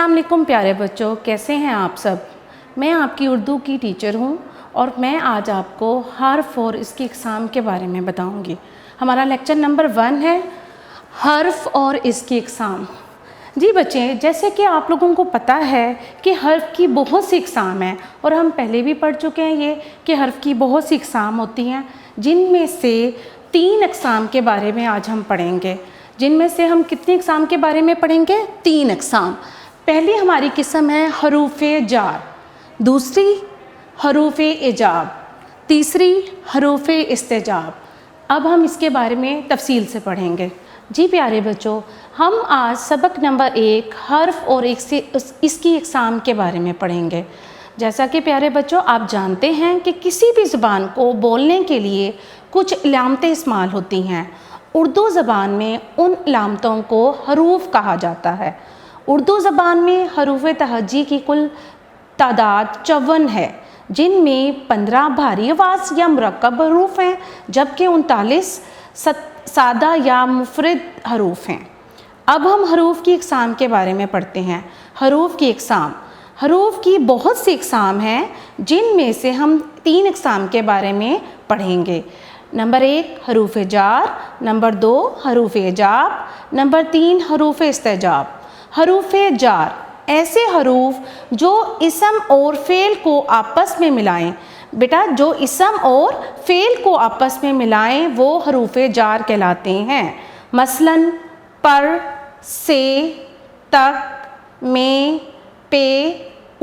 अस्सलाम वालेकुम प्यारे बच्चों, कैसे हैं आप सब। मैं आपकी उर्दू की टीचर हूं और मैं आज आपको हर्फ और इसकी इक़साम के बारे में बताऊंगी। हमारा लेक्चर नंबर 1 है हर्फ और इसकी इक़साम। जी बच्चे, जैसे कि आप लोगों को पता है कि हर्फ की बहुत सी इक़साम हैं और हम पहले भी पढ़ चुके हैं ये कि हर्फ की बहुत सी इक़साम होती हैं, जिनमें से 3 इक़साम के बारे में आज हम पढ़ेंगे। जिनमें से हम कितनी इक़साम के बारे में पढ़ेंगे? 3 इक़साम। पहली हमारी किस्म है हरूफ़े जार, दूसरी हरूफ़े इजाब, तीसरी हरूफ़े इस्तेजाब। अब हम इसके बारे में तफसील से पढ़ेंगे। जी प्यारे बच्चों, हम आज सबक नंबर 1 हर्फ और इसकी इक़साम के बारे में पढ़ेंगे। जैसा कि प्यारे बच्चों आप जानते हैं कि किसी भी ज़ुबान को बोलने के लिए कुछ इलामतें इस्तेमाल होती हैं। उर्दू ज़बान में उन इलामतों को हरूफ कहा जाता है। उर्दू ज़बान में हरूफ तहज्जी की कुल तादाद 54 है, जिनमें 15 भारी आवाज़ या मुरक्कब हरूफ हैं, जबकि 39 सादा या मुफरद हरूफ हैं। अब हम हरूफ की इक़साम के बारे में पढ़ते हैं। हरूफ की इक़साम, हरूफ की बहुत सी इक़साम हैं, जिनमें से हम 3 इक़साम के बारे में पढ़ेंगे। नंबर 1 हरूफ़ जार, नंबर 2 हरूफ़ इजाब, नंबर 3 हरूफ़ इस्तेजाब। हरूफ़ जार ऐसे हरूफ जो इसम और फ़ेल को आपस में मिलाएं। बेटा, जो इसम और फ़ेल को आपस में मिलाएं वो हरूफ़ जार कहलाते हैं। मसलन पर, से, तक, में, पे,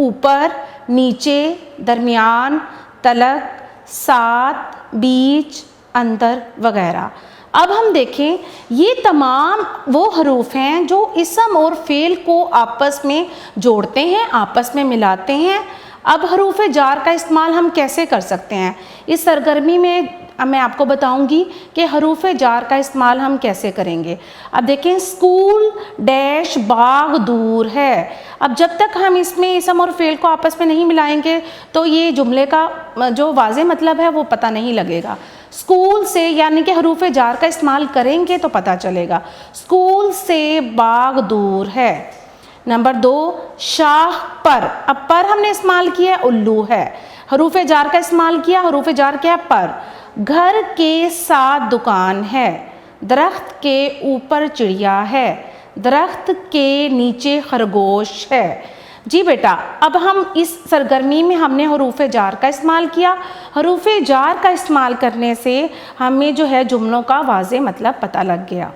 ऊपर, नीचे, दरमियान, तलक, साथ, बीच, अंदर वगैरह। अब हम देखें, ये तमाम वो हरूफ हैं जो इसम और फ़ेल को आपस में जोड़ते हैं, आपस में मिलाते हैं। अब हरूफ जार का इस्तेमाल हम कैसे कर सकते हैं? इस सरगर्मी में मैं आपको बताऊंगी कि हरूफ जार का इस्तेमाल हम कैसे करेंगे। अब देखें, स्कूल डैश बाग दूर है। अब जब तक हम इसमें इसम और फ़ेल को आपस में नहीं मिलाएंगे तो ये जुमले का जो वाज़े मतलब है वो पता नहीं लगेगा। स्कूल से यानी कि हरूफ जार का इस्तेमाल करेंगे तो पता चलेगा। स्कूल से बाग दूर है। नंबर 2 शाह पर। अब पर हमने इस्तेमाल किया है, उल्लू है। हरूफ जार का इस्तेमाल किया, हरूफ जार क्या है? पर। घर के साथ दुकान है। दरख्त के ऊपर चिड़िया है। दरख्त के नीचे खरगोश है। जी बेटा, अब हम इस सरगर्मी में हमने हरूफ जार का इस्तेमाल किया। हरूफ जार का इस्तेमाल करने से हमें जो है जुमलों का वाज़े मतलब पता लग गया।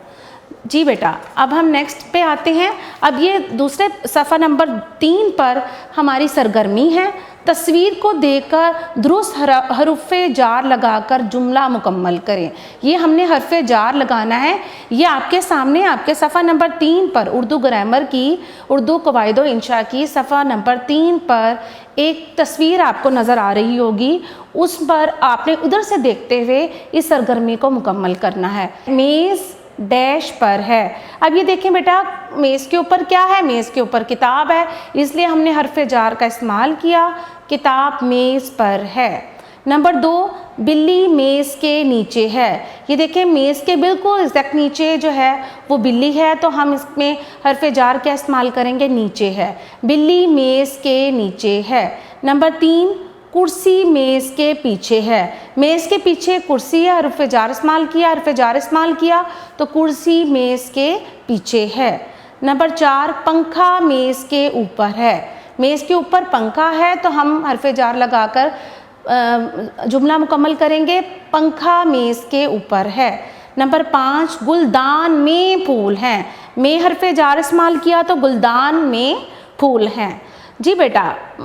जी बेटा, अब हम नेक्स्ट पे आते हैं। अब ये दूसरे सफ़ा नंबर 3 पर हमारी सरगर्मी है। तस्वीर को देखकर दुरुस्त हरूफ जार लगाकर जुमला मुकम्मल करें। ये हमने हरफ जार लगाना है। ये आपके सामने आपके सफ़ा नंबर 3 पर उर्दू ग्रामर की, उर्दू कवायद व इंशा की सफ़ा नंबर 3 पर एक तस्वीर आपको नज़र आ रही होगी। उस पर आपने उधर से देखते हुए इस सरगर्मी को मुकम्मल करना है। मेज़ डैश पर है। अब ये देखें बेटा, मेज़ के ऊपर क्या है? मेज़ के ऊपर किताब है, इसलिए हमने हरफ जार का इस्तेमाल किया। किताब मेज़ पर है। नंबर 2 बिल्ली मेज़ के नीचे है। ये देखें, मेज़ के बिल्कुल एग्जैक्ट नीचे जो है वो बिल्ली है, तो हम इसमें हरफ जार क्या इस्तेमाल करेंगे? नीचे है। बिल्ली मेज़ के नीचे है। नंबर 3 कुर्सी मेज़ के पीछे है। मेज़ के पीछे कुर्सी है, हरफ जार इस्तेमाल किया, हरफ जार इस्तेमाल किया तो कुर्सी मेज़ के पीछे है। नंबर 4 पंखा मेज़ के ऊपर है। मेज़ के ऊपर पंखा है तो हम हरफ जार लगाकर जुमला मुकम्मल करेंगे। पंखा मेज़ के ऊपर है। नंबर 5 गुलदान में फूल हैं। में हरफ जार इस्तेमाल किया तो गुलदान में फूल हैं। जी बेटा,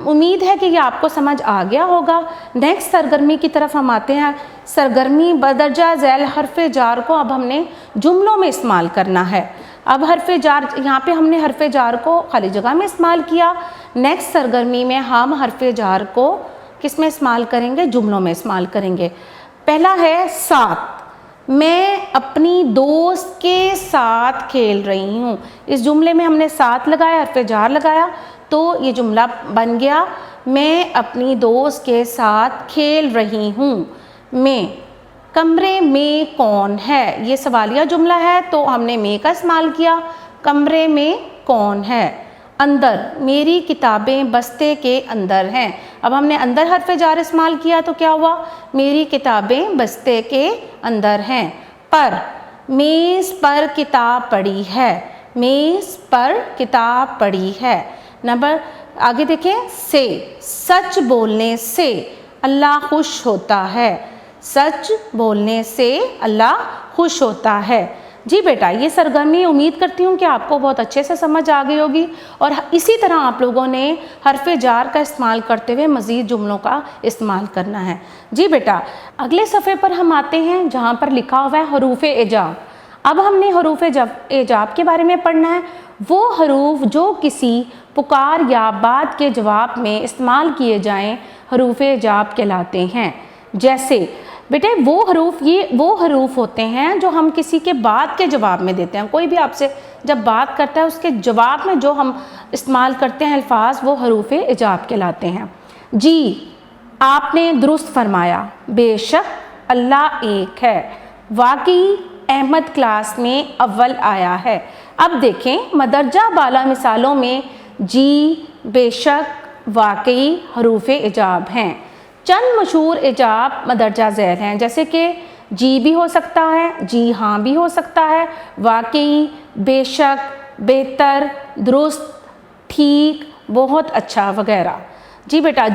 उम्मीद है कि ये आपको समझ आ गया होगा। नेक्स्ट सरगर्मी की तरफ हम आते हैं। सरगर्मी बदरजा झैल हरफ जार को अब हमने जुमलों में इस्तेमाल करना है। अब हरफ जार, यहाँ पे हमने हरफ जार को खाली जगह में इस्तेमाल किया। नेक्स्ट सरगर्मी में हम हरफ जार को किस में इस्तेमाल करेंगे? जुमलों में इस्तेमाल करेंगे। पहला है साथ। मैं अपनी दोस्त के साथ खेल रही हूँ। इस जुमले में हमने साथ लगाया, हरफ जार लगाया तो ये जुमला बन गया मैं अपनी दोस्त के साथ खेल रही हूँ। मैं। कमरे में कौन है? ये सवालिया जुमला है तो हमने में का इस्तेमाल किया। कमरे में कौन है? अंदर, मेरी किताबें बस्ते के अंदर हैं। अब हमने अंदर हर्फ जार इस्तेमाल किया तो क्या हुआ, मेरी किताबें बस्ते के अंदर हैं। पर, मेज़ पर किताब पड़ी है, मेज़ पर किताब पड़ी है। नंबर आगे देखें, से, सच बोलने से अल्लाह खुश होता है, सच बोलने से अल्लाह खुश होता है। जी बेटा, ये सरगर्मी उम्मीद करती हूँ कि आपको बहुत अच्छे से समझ आ गई होगी और इसी तरह आप लोगों ने हर्फ जार का इस्तेमाल करते हुए मज़ीद जुमलों का इस्तेमाल करना है। जी बेटा, अगले सफ़े पर हम आते हैं जहाँ पर लिखा हुआ है हरूफ एजाब। अब हमने हरूफ एजाब के बारे में पढ़ना है। वो हरूफ जो किसी पुकार या बात के जवाब में इस्तेमाल किए जाएं हरूफ एजाब कहलाते हैं। जैसे बेटे वो हरूफ होते हैं जो हम किसी के बात के जवाब में देते हैं। कोई भी आपसे जब बात करता है उसके जवाब में जो हम इस्तेमाल करते हैं अल्फाज, वो हरूफ एजाब कहलाते हैं। जी, आपने दुरुस्त फरमाया, बेशक अल्लाह एक है, वाकई अहमद क्लास में अव्वल आया है। अब देखें, मदरजा बाला मिसालों में जी, बेशक, वाकई हरूफ एजाब हैं। चंद मशहूर एजाब मदरजा ज़ैल हैं, जैसे कि जी भी हो सकता है, जी हाँ भी हो सकता है, वाकई, बेशक, बेहतर, दुरुस्त, ठीक, बहुत अच्छा वगैरह। जी बेटा,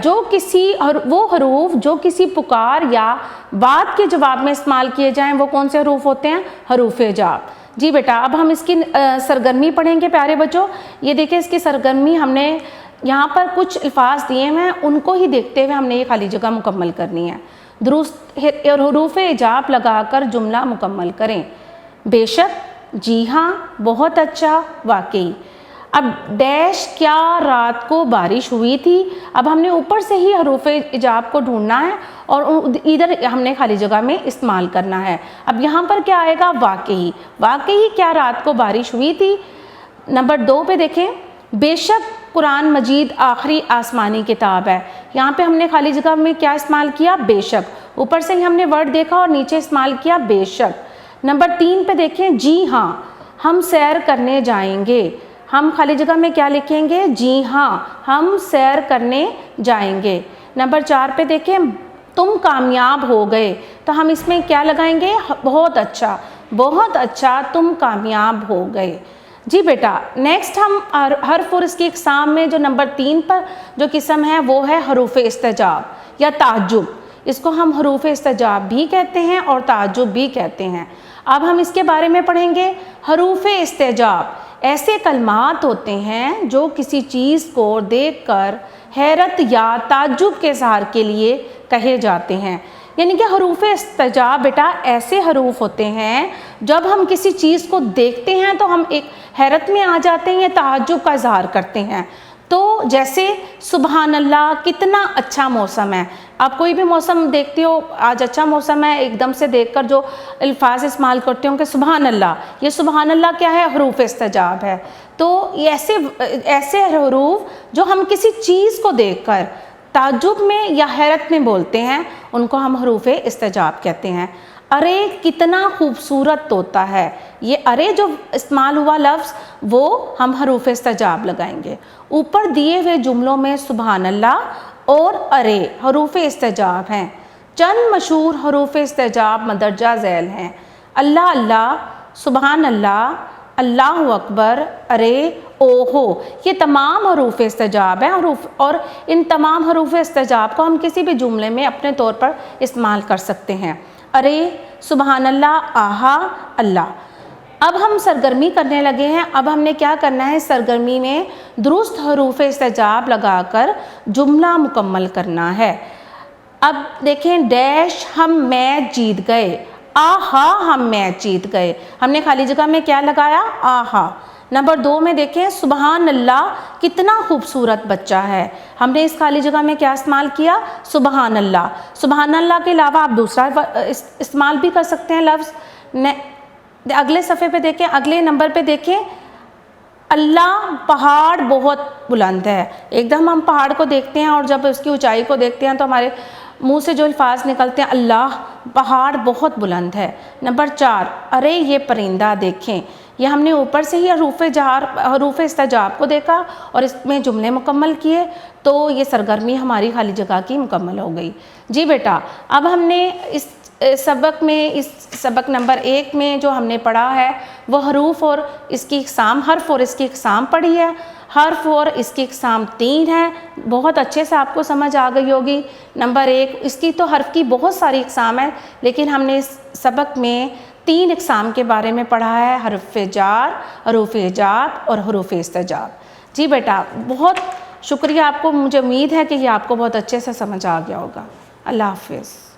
वो हरूफ जो किसी पुकार या बात के जवाब में इस्तेमाल किए जाएं वो कौन से हरूफ होते हैं, हरूफ एजाब। जी बेटा, अब हम इसकी सरगर्मी पढ़ेंगे प्यारे बच्चों। ये देखिए, इसकी सरगर्मी हमने यहाँ पर कुछ अल्फाज दिए हैं, उनको ही देखते हुए हमने ये खाली जगह मुकम्मल करनी है। दुरुस्त और हरूफ एजाब लगाकर जुमला मुकम्मल करें। बेशक, जी हाँ, बहुत अच्छा, वाकई। अब डैश, क्या रात को बारिश हुई थी। अब हमने ऊपर से ही हरूफ एजाब को ढूंढना है और इधर हमने खाली जगह में इस्तेमाल करना है। अब यहाँ पर क्या आएगा, वाकई, वाकई क्या रात को बारिश हुई थी। नंबर 2 पे देखें, बेशक कुरान मजीद आखिरी आसमानी किताब है। यहाँ पे हमने खाली जगह में क्या इस्तेमाल किया, बेशक। ऊपर से ही हमने वर्ड देखा और नीचे इस्तेमाल किया बेशक। नंबर 3 पे देखें, जी हाँ, हम सैर करने जाएंगे। हम खाली जगह में क्या लिखेंगे, जी हाँ, हम सैर करने जाएंगे। नंबर 4 पे देखें, तुम कामयाब हो गए, तो हम इसमें क्या लगाएंगे, बहुत अच्छा, बहुत अच्छा, तुम कामयाब हो गए। जी बेटा, नेक्स्ट हम हर्फ और इसकी इक़साम में जो नंबर 3 पर जो किस्म है वो है हरूफ इस्तिजाब या ताज्जुब। इसको हम हरूफ इस्तिजाब भी कहते हैं और ताज्जुब भी कहते हैं। अब हम इसके बारे में पढ़ेंगे। हरूफ इस्तिजाब ऐसे कलमात होते हैं जो किसी चीज़ को देखकर हैरत या ताज्जुब के इज़हार के लिए कहे जाते हैं। यानी कि हरूफ इस्तिजाब बेटा ऐसे हरूफ होते हैं जब हम किसी चीज़ को देखते हैं तो हम एक हैरत में आ जाते हैं, ताज्जुब का इज़हार करते हैं। तो जैसे सुबहान अल्लाह, कितना अच्छा मौसम है। आप कोई भी मौसम देखते हो, आज अच्छा मौसम है, एकदम से देखकर जो अल्फाज इस्तेमाल करते हो कि सुबहान अल्लाह, ये सुबहान अल्लाह क्या है, हरूफ इस्तिजाब है। तो ऐसे हरूफ जो हम किसी चीज़ को देखकर ताज्जुब में या हैरत में बोलते हैं उनको हम हरूफ इस्तिजाब कहते हैं। अरे कितना खूबसूरत तोता है, ये अरे जो इस्तेमाल हुआ लफ्ज़ वो हम हरूफ इस्तिजाब लगाएंगे। ऊपर दिए हुए जुमलों में सुबहान अल्लाह और अरे हरूफ इस्तिजाब हैं। चंद मशहूर हरूफ इस्तिजाब मदरजा ज़ैल हैं। अल्लाह अल्लाह, सुबहान अल्लाह, अल्लाहु अकबर, अरे, ओहो, ये तमाम हरूफ इस्तिजाब हैं और इन तमाम हरूफ इस्तिजाब को हम किसी भी जुमले में अपने तौर पर इस्तेमाल कर सकते हैं। अरे, सुबहान अल्लाह, आहा, अल्लाह। अब हम सरगर्मी करने लगे हैं। अब हमने क्या करना है, सरगर्मी में दुरुस्त हरूफ इस्तिजाब लगाकर जुमला मुकम्मल करना है। अब देखें, डैश, हम मैच जीत गए, आहा, हम मैच जीत गए। हमने खाली जगह में क्या लगाया, आहा। नंबर 2 में देखें, सुबहान अल्लाह, कितना खूबसूरत बच्चा है। हमने इस खाली जगह में क्या इस्तेमाल किया, सुबहान अल्लाह। सुबहान अल्लाह के अलावा आप दूसरा इस्तेमाल भी कर सकते हैं लफ्ज़। अगले सफ़े पे देखें, अगले नंबर पे देखें, अल्लाह, पहाड़ बहुत बुलंद है। एकदम हम पहाड़ को देखते हैं और जब उसकी ऊंचाई को देखते हैं तो हमारे मुंह से जो अल्फाज निकलते हैं, अल्लाह, पहाड़ बहुत बुलंद है। नंबर 4, अरे ये परिंदा देखें, ये हमने ऊपर से ही हरूफ इस्तिजाब को देखा और इसमें जुमले मुकम्मल किए, तो ये सरगर्मी हमारी खाली जगह की मुकम्मल हो गई। जी बेटा, अब हमने इस सबक नंबर 1 में जो हमने पढ़ा है वो हरूफ और इसकी इक़साम, हर्फ और इसकी इक़साम पढ़ी है। हर्फ और इसकी इक़साम 3 है, बहुत अच्छे से आपको समझ आ गई होगी। नंबर 1, इसकी तो हर्फ की बहुत सारी इक़साम है, लेकिन हमने इस सबक में 3 इक़साम के बारे में पढ़ा है, हर्फ जार, हरूफ हिजाब और हरूफ इस्तिजाब। जी बेटा, बहुत शुक्रिया आपको, मुझे उम्मीद है कि ये आपको बहुत अच्छे से समझ आ गया होगा। अल्लाह हाफ़िज़।